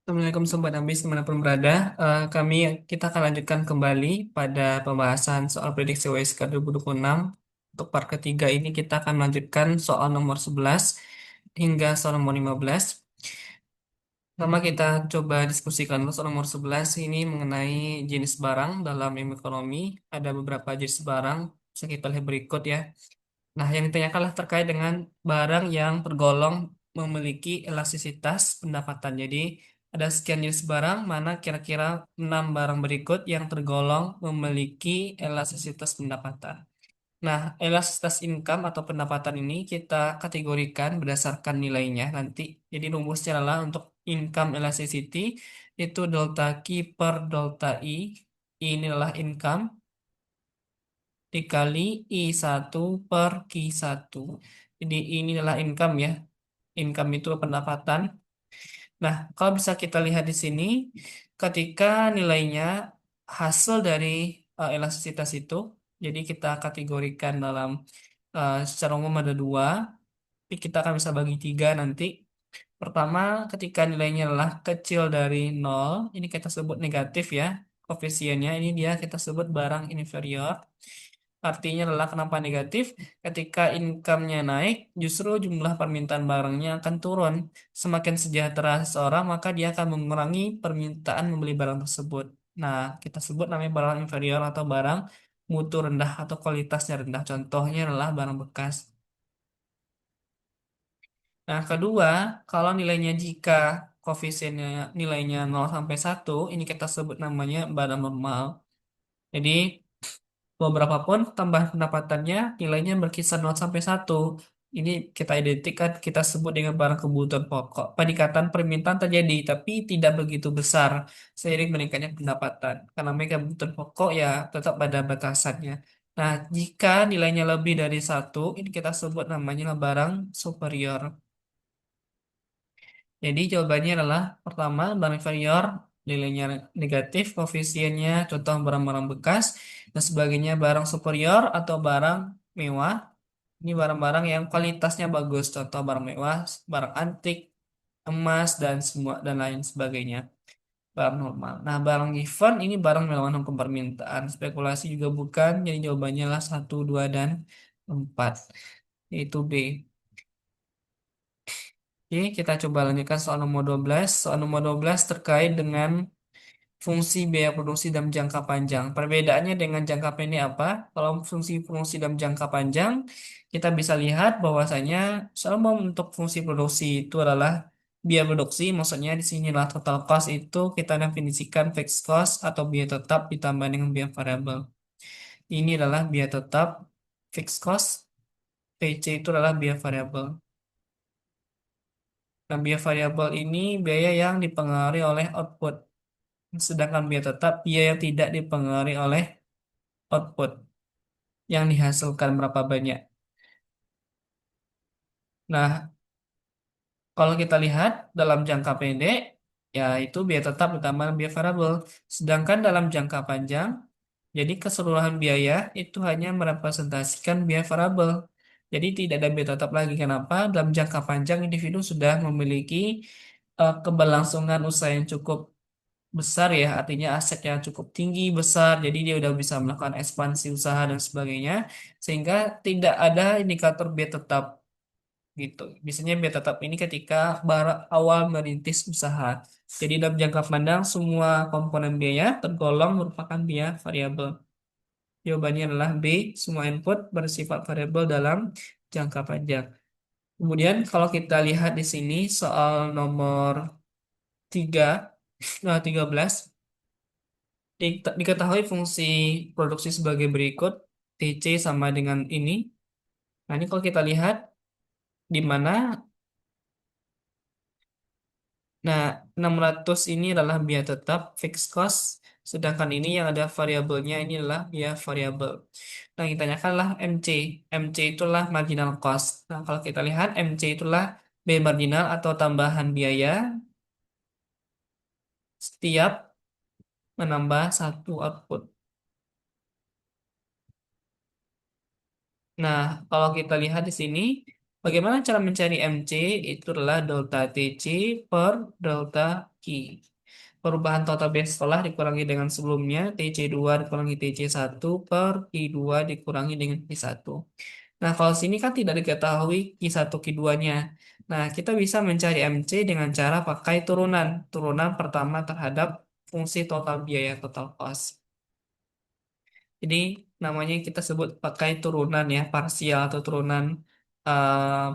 Assalamualaikum Sobat Ambis dimanapun berada. Kita akan lanjutkan kembali pada pembahasan soal prediksi USK 2026. Untuk part ketiga ini kita akan melanjutkan soal nomor 11 hingga soal nomor 15. Pertama kita coba diskusikan dulu soal nomor 11 ini mengenai jenis barang dalam ilmu ekonomi. Ada beberapa jenis barang, bisa kita lihat berikut ya. Nah, yang ditanyakanlah terkait dengan barang yang tergolong memiliki elastisitas pendapatan. Jadi, ada sekian jenis barang, mana kira-kira 6 barang berikut yang tergolong memiliki elastisitas pendapatan. Nah, elastisitas income atau pendapatan ini kita kategorikan berdasarkan nilainya nanti. Jadi, rumusnya adalah untuk income elasticity itu delta Q per delta I. Ini adalah income dikali I1 per Q1. Jadi ini adalah income ya. Income itu pendapatan. Nah, kalau bisa kita lihat di sini, ketika nilainya hasil dari elastisitas itu, jadi kita kategorikan dalam secara umum ada dua, tapi kita akan bisa bagi tiga nanti. Pertama, ketika nilainya adalah kecil dari nol, ini kita sebut negatif ya, koefisiennya. Ini dia kita sebut barang inferior. Artinya adalah kenapa negatif? Ketika income-nya naik, justru jumlah permintaan barangnya akan turun. Semakin sejahtera seseorang, maka dia akan mengurangi permintaan membeli barang tersebut. Nah, kita sebut namanya barang inferior atau barang mutu rendah atau kualitasnya rendah. Contohnya adalah barang bekas. Nah, kedua, kalau nilainya jika koefisiennya nilainya 0 sampai 1, ini kita sebut namanya barang normal. Jadi, beberapa pun tambahan pendapatannya nilainya berkisar 0 sampai 1. Ini kita identikan, kita sebut dengan barang kebutuhan pokok. Peningkatan permintaan terjadi, tapi tidak begitu besar seiring meningkatnya pendapatan. Karena mereka kebutuhan pokok ya tetap pada batasannya. Nah, jika nilainya lebih dari 1, ini kita sebut namanya barang superior. Jadi jawabannya adalah pertama, barang inferior, nilainya negatif, koefisiennya, contoh barang-barang bekas, dan sebagainya barang superior atau barang mewah. Ini barang-barang yang kualitasnya bagus, contoh barang mewah, barang antik, emas, dan semua dan lain sebagainya. Barang normal. Nah, barang given ini barang melawan hukum permintaan. Spekulasi juga bukan, jadi jawabannya adalah 1, 2, dan 4. Yaitu B. Oke, kita coba lanjutkan soal nomor 12. Soal nomor 12 terkait dengan fungsi biaya produksi dalam jangka panjang. Perbedaannya dengan jangka pendek apa? Kalau fungsi produksi dalam jangka panjang, kita bisa lihat bahwasanya selama untuk fungsi produksi itu adalah biaya produksi, maksudnya di sinilah total cost itu kita definisikan fixed cost atau biaya tetap ditambah dengan biaya variabel. Ini adalah biaya tetap fixed cost, PC itu adalah biaya variabel. Nah, biaya variabel ini biaya yang dipengaruhi oleh output. Sedangkan biaya tetap biaya yang tidak dipengaruhi oleh output yang dihasilkan berapa banyak. Nah, kalau kita lihat dalam jangka pendek, ya itu biaya tetap ditambah biaya variabel. Sedangkan dalam jangka panjang, jadi keseluruhan biaya itu hanya merepresentasikan biaya variabel. Jadi tidak ada biaya tetap lagi. Kenapa? Dalam jangka panjang individu sudah memiliki keberlangsungan usaha yang cukup besar ya, artinya aset yang cukup tinggi, besar, jadi dia udah bisa melakukan ekspansi usaha dan sebagainya, sehingga tidak ada indikator biaya tetap gitu. Biasanya biaya tetap ini ketika baru awal merintis usaha. Jadi dalam jangka pandang semua komponen biaya tergolong merupakan biaya variabel. Jawabannya adalah B, semua input bersifat variabel dalam jangka panjang. Kemudian kalau kita lihat di sini soal nomor 3, 13. Diketahui fungsi produksi sebagai berikut, TC sama dengan ini. Nah, ini kalau kita lihat di mana, nah 600 ini adalah biaya tetap, fixed cost, sedangkan ini yang ada variabelnya ini adalah biaya variabel. Nah, kita tanyakanlah MC. MC itulah marginal cost. Nah, kalau kita lihat MC itulah biaya marginal atau tambahan biaya setiap menambah satu output. Nah, kalau kita lihat di sini, Bagaimana cara mencari MC? Itu adalah delta TC per delta Q. Perubahan total base setelah dikurangi dengan sebelumnya, TC2 dikurangi TC1 per Q2 dikurangi dengan Q1. Nah, kalau sini kan tidak diketahui Q1, Q2-nya. Nah, kita bisa mencari MC dengan cara pakai turunan. Turunan pertama terhadap fungsi total biaya total cost. Jadi, namanya kita sebut pakai turunan ya, parsial atau turunan eh,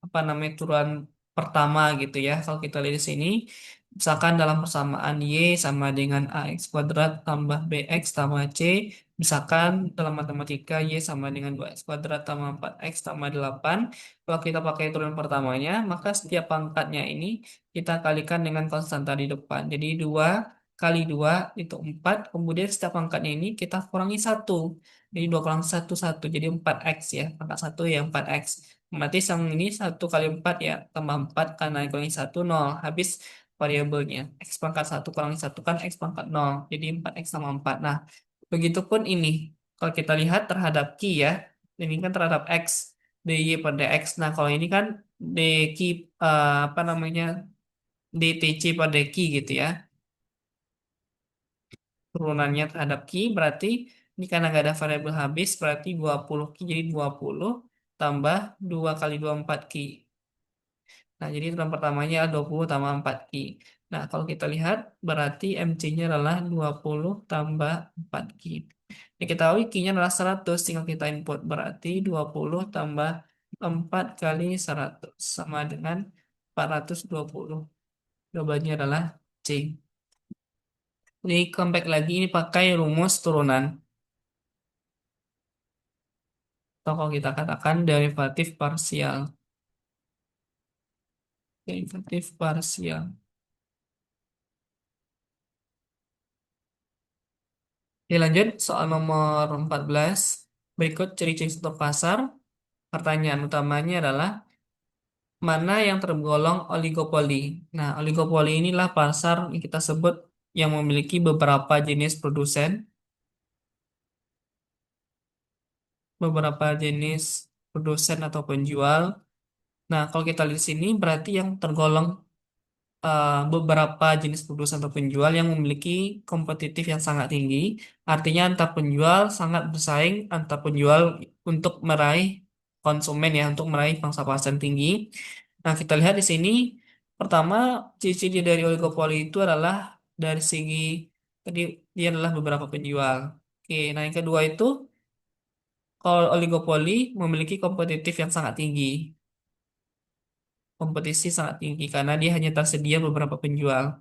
apa namanya turunan pertama gitu ya. Kalau kita lihat di sini, misalkan dalam persamaan Y sama dengan AX kuadrat tambah BX tambah C, misalkan dalam matematika Y sama dengan 2X kuadrat tambah 4X tambah 8, kalau kita pakai turunan pertamanya, maka setiap pangkatnya ini kita kalikan dengan konstanta di depan. Jadi 2 kali 2 itu 4, kemudian setiap pangkatnya ini kita kurangi satu. Jadi 2 kurang satu satu, jadi 4X ya. Pangkat 1 ya 4X. Berarti yang ini 1 kali 4 ya, tambah 4 karena kurangi satu nol. Habis variabelnya. X pangkat satu kurangi satu kan X pangkat nol. Jadi 4X sama 4. Nah, begitupun ini. Kalau kita lihat terhadap Q ya, ini kan terhadap X, dy per dx. Nah, kalau ini kan dq, apa namanya, dtc per dq gitu ya. Turunannya terhadap Q berarti ini karena nggak ada variabel habis, berarti 20 Q jadi 20 tambah 2 kali 2 4 Q. Nah, jadi turunan pertamanya adalah 20 tambah 4Q. Nah, kalau kita lihat, berarti MC-nya adalah 20 tambah 4Q. Ini kita tahu Q-nya adalah 100, tinggal kita input. Berarti 20 tambah 4 kali 100, sama dengan 420. Jawabannya adalah C. Ini comeback lagi, ini pakai rumus turunan. Atau kalau kita katakan derivatif parsial. Derivatif parsial. Oke, lanjut soal nomor 14. Berikut ciri-ciri suatu pasar. Pertanyaan utamanya adalah mana yang tergolong oligopoli. Nah, oligopoli inilah pasar yang kita sebut yang memiliki beberapa jenis produsen, atau penjual. Nah, kalau kita lihat di sini berarti yang tergolong beberapa jenis produsen atau penjual yang memiliki kompetitif yang sangat tinggi. Artinya antar penjual sangat bersaing antar penjual untuk meraih konsumen ya, untuk meraih pangsa pasar yang tinggi. Nah, kita lihat di sini pertama ciri-ciri dari oligopoli itu adalah dari segi tadi dia adalah beberapa penjual. Oke, nah yang kedua itu kalau oligopoli memiliki kompetitif yang sangat tinggi. Kompetisi sangat tinggi karena dia hanya tersedia beberapa penjual.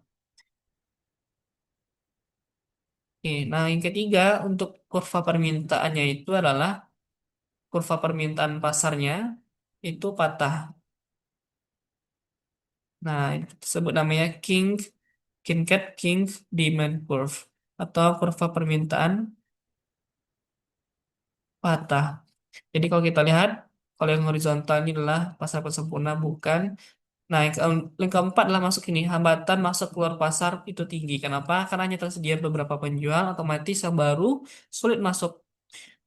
Oke, nah yang ketiga untuk kurva permintaannya itu adalah kurva permintaan pasarnya itu patah. Nah, itu disebut namanya Kincaid King Demand Curve atau kurva permintaan patah. Jadi kalau kita lihat, kalau yang horizontal ini adalah pasar sempurna bukan. Nah, yang keempat adalah masuk ini, hambatan masuk keluar pasar itu tinggi. Kenapa? Karena hanya tersedia beberapa penjual, otomatis yang baru sulit masuk.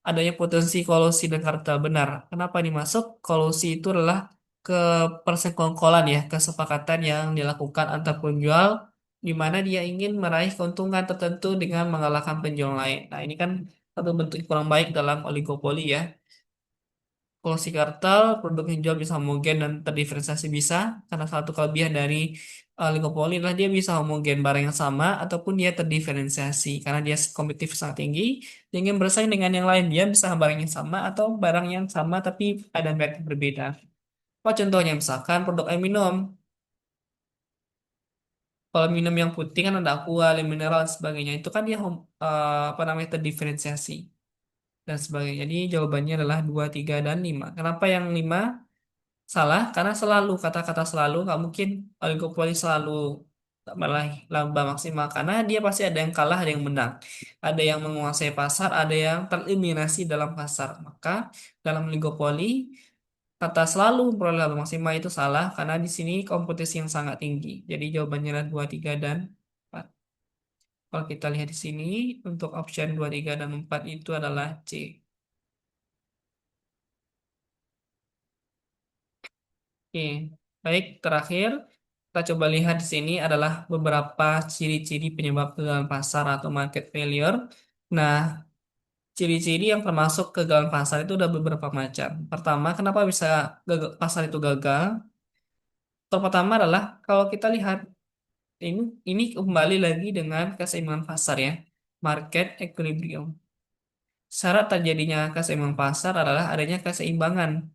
Adanya potensi kolusi dan kartel benar. Kenapa dimasuk? Kolusi itu adalah ke persekongkolan ya, kesepakatan yang dilakukan antar penjual di mana dia ingin meraih keuntungan tertentu dengan mengalahkan penjual lain. Nah, ini kan satu bentuk yang kurang baik dalam oligopoli ya. Kolusi kartel, produk yang dijual bisa homogen dan terdiferensiasi bisa, karena satu kelebihan dari oligopoli adalah dia bisa homogen barang yang sama ataupun dia terdiferensiasi karena dia kompetitif sangat tinggi. Dia ingin bersaing dengan yang lain, dia bisa barang yang sama atau barang yang sama tapi ada merek yang berbeda. Oh, contohnya misalkan produk air minum. Kalau minum yang putih kan ada aqua, air mineral dan sebagainya. Itu kan dia apa namanya terdiferensiasi dan sebagainya. Jadi jawabannya adalah 2, 3, dan 5. Kenapa yang 5? Salah, karena selalu kata-kata selalu nggak mungkin oligopoli selalu meraih laba maksimal karena dia pasti ada yang kalah, ada yang menang, ada yang menguasai pasar, ada yang tereliminasi dalam pasar. Maka dalam oligopoli kata selalu memperoleh laba maksimal itu salah karena di sini kompetisi yang sangat tinggi. Jadi jawabannya adalah 2, 3, dan 4. Kalau kita lihat di sini untuk option 2, 3, dan 4 itu adalah C. Oke, baik. Terakhir, kita coba lihat di sini adalah beberapa ciri-ciri penyebab kegagalan pasar atau market failure. Nah, ciri-ciri yang termasuk kegagalan pasar itu ada beberapa macam. Pertama, kenapa bisa pasar itu gagal? Yang pertama adalah kalau kita lihat ini ini kembali lagi dengan keseimbangan pasar ya, market equilibrium. Syarat terjadinya keseimbangan pasar adalah adanya keseimbangan.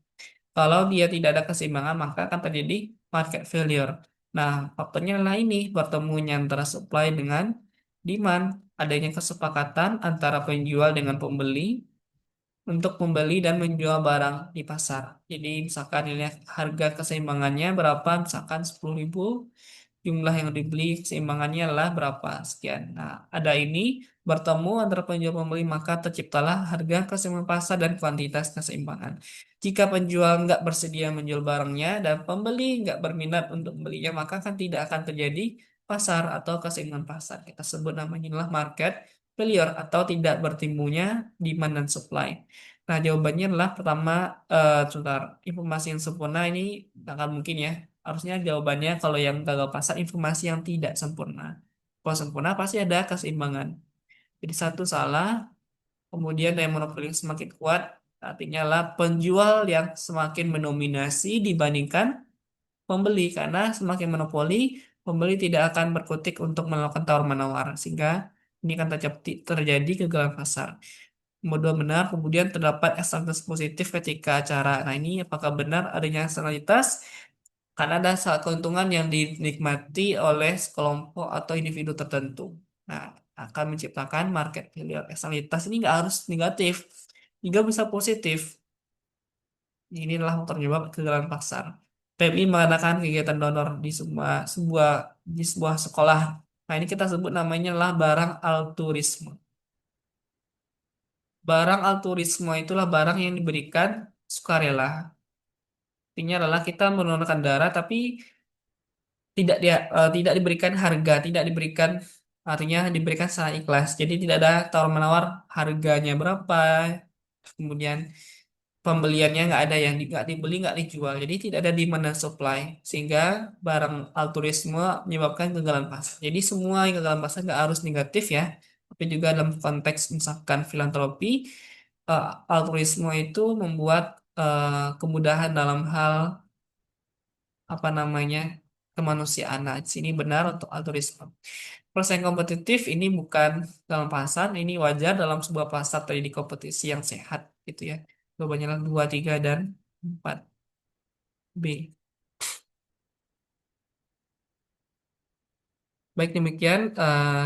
Kalau dia tidak ada keseimbangan, maka akan terjadi market failure. Nah, faktornya adalah ini, bertemunya antara supply dengan demand, adanya kesepakatan antara penjual dengan pembeli untuk membeli dan menjual barang di pasar. Jadi, misalkan ini harga keseimbangannya berapa, misalkan 10.000, jumlah yang dibeli keseimbangannya adalah berapa sekian. Nah, ada ini bertemu antara penjual pembeli maka terciptalah harga keseimbangan pasar dan kuantitas keseimbangan. Jika penjual nggak bersedia menjual barangnya dan pembeli nggak berminat untuk membelinya maka kan tidak akan terjadi pasar atau keseimbangan pasar. Kita sebut namanya adalah market failure atau tidak bertemunya demand dan supply. Nah, jawabannya adalah pertama, sebentar, informasi yang sempurna ini nggak akan mungkin ya. Harusnya jawabannya kalau yang gagal pasar informasi yang tidak sempurna. Kalau sempurna pasti ada keseimbangan. Jadi satu salah, kemudian daya monopoli yang semakin kuat, artinya lah penjual yang semakin mendominasi dibandingkan pembeli. Karena semakin monopoli, pembeli tidak akan berkutik untuk melakukan tawar-menawar. Sehingga ini akan terjadi kegagalan pasar. Kedua benar, kemudian terdapat eksternalitas positif ketika acara. Nah ini apakah benar adanya eksternalitas? Karena ada saat keuntungan yang dinikmati oleh sekelompok atau individu tertentu. Nah, akan menciptakan market failure. Eksternalitas ini nggak harus negatif, juga bisa positif. Inilah faktor penyebab kegagalan pasar. PMI mengadakan kegiatan donor di sebuah sekolah. Nah, ini kita sebut namanya adalah barang altruisme. Barang altruisme itulah barang yang diberikan sukarela. Artinya adalah kita mendonorkan darah, tapi tidak diberikan harga, tidak diberikan artinya diberikan secara ikhlas. Jadi tidak ada tawar-menawar harganya berapa, kemudian pembeliannya nggak ada yang nggak dibeli nggak dijual. Jadi tidak ada demand dan supply sehingga barang altruisme menyebabkan kegagalan pasar. Jadi semua kegagalan pasar nggak harus negatif ya, tapi juga dalam konteks misalkan filantropi, altruisme itu membuat kemudahan dalam hal apa namanya kemanusiaan. Nah, di sini benar untuk altruisme. Persaingan kompetitif ini bukan dalam pasar, ini wajar dalam sebuah pasar terjadi kompetisi yang sehat gitu ya. Jawabannya adalah 2, 3, dan 4. B. Baik demikian,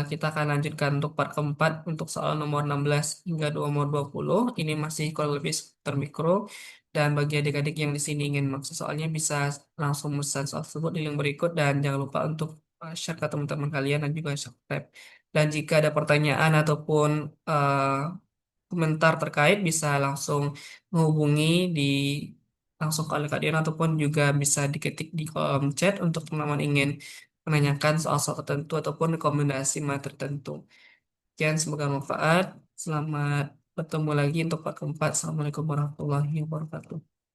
kita akan lanjutkan untuk part keempat untuk soal nomor 16 hingga nomor 20. Ini masih kurang lebih seputar mikro. Dan bagi adik-adik yang di sini ingin maksud soalnya bisa langsung pesan soal tersebut di link berikut. Dan jangan lupa untuk share ke teman-teman kalian dan juga subscribe. Dan jika ada pertanyaan ataupun komentar terkait bisa langsung menghubungi di langsung ke kalian ataupun juga bisa diketik di kolom chat untuk teman-teman ingin menanyakan soal-soal tertentu ataupun rekomendasi materi tertentu. Sekian, semoga manfaat. Selamat bertemu lagi untuk part keempat. Assalamualaikum warahmatullahi wabarakatuh.